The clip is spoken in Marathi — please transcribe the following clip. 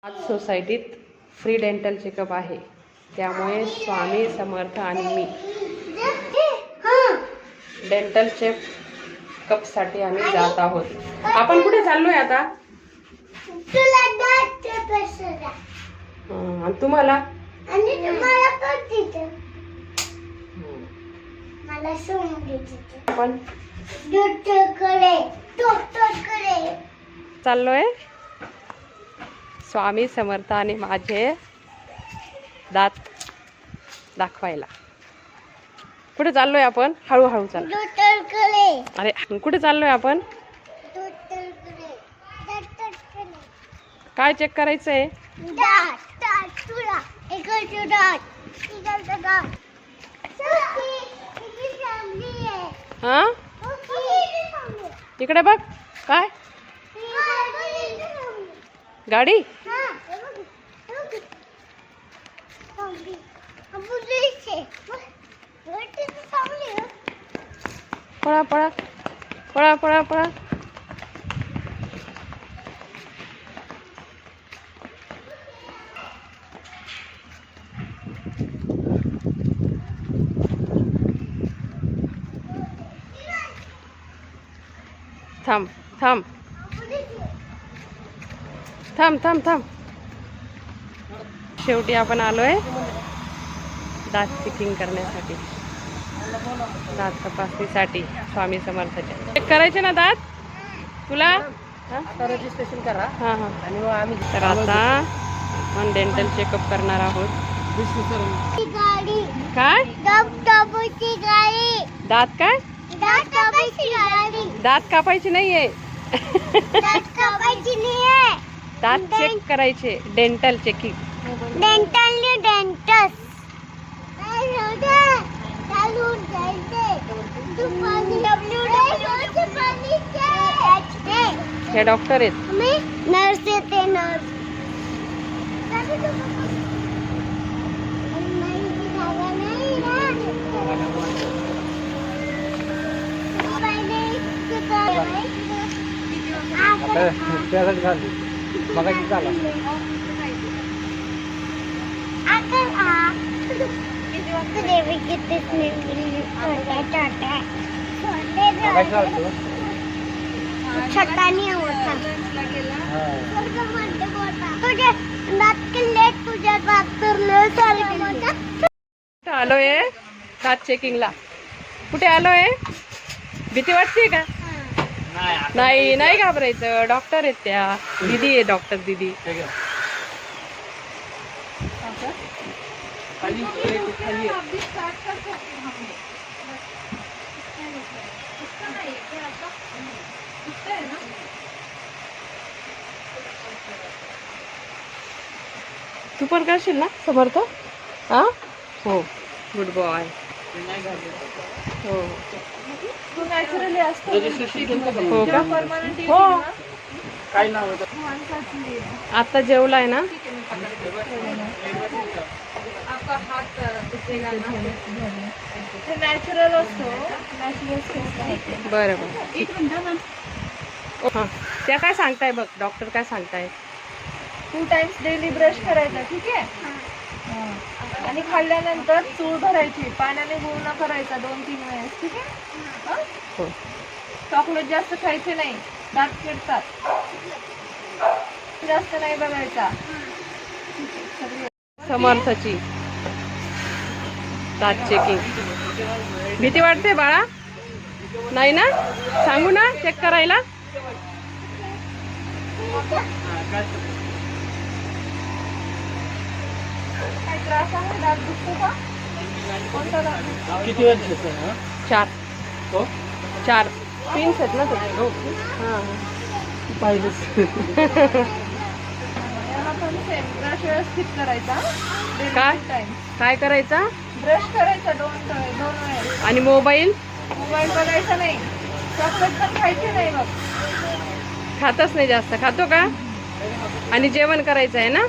आज सोसायटीत फ्री डेंटल चेकअप आहे, त्यामुळे स्वामी समर्थ आणि मी डेंटल चेकअपसाठी आम्ही जात आहोत. आपण कुठे चाललोय आता? आणि तुम्हाला? आपण चाललोय स्वामी समर्थ आणि माझे दात दाखवायला. कुठे चाललोय आपण? हळूहळू चाल. अरे कुठे चाललोय आपण? काय चेक करायचंय? हा, इकडे बघ. काय गाडी? पळा पळा पळा पळा पळा. थांब थांब थांब थांब थांब. शेवटी आपण आलोय दात चेकिंग करण्यासाठी, दात तपासणीसाठी स्वामी समर्थाच्या. चेक करायचे ना दात तुला? रजिस्ट्रेशन करा. हां हां. आणि मग आम्ही तर आता आपण डेंटल चेकअप करणार आहोत. काय दात? काय दात कापायची नाहीये, दात चेक करायचे. Dental checking. हे डॉक्टर आहेत. नर्स येते. नर्स छटानी होता तुझे दात किल्ले, तुझ्या दात आलोय दात चेकिंगला. कुठे आलोय? भीती वाटते का? नाही नाही घाबरायचं. डॉक्टर आहेत त्या. दीदी आहे, डॉक्टर दीदी. तू पण करशील ना समर्थ? हा हो, गुड बॉय. हो तू नॅचरली असतो. हो का? हो. काय नाव होतं? आता जेवलाय ना? नॅचरल असतो. बरं बरं. हां, त्या काय सांगताय बघ, डॉक्टर काय सांगताय? 2 टाइम्स डेली ब्रश करायचा. ठीक आहे. आणि खाल्ल्यानंतर चूळ भरायची, पाण्याने गुळणा करायचा 2-3 वेळेस. ठीक आहे. हो. चॉकलेट जास्त खायचे नाही, दात किडतात. जास्त नाही बघायचा. समर्थची दात चेकिंग. भीती वाटते बाळा? नाही ना? सांगू ना चेक करायला? काय त्रास आहे? दात दुखतो का? कोणता दात? किती वर्ष? 4 4 पिन्स आहेत ना ते? हां ब्रश व्यवस्थित करायचा. काय? काय करायचा? ब्रश करायचा 2 वेळेस. आणि मोबाईल बघायचा नाही. चॉकलेट पण खायचे नाही. बघ खातच नाही जास्त. खातो का? आणि जेवण करायचं आहे ना?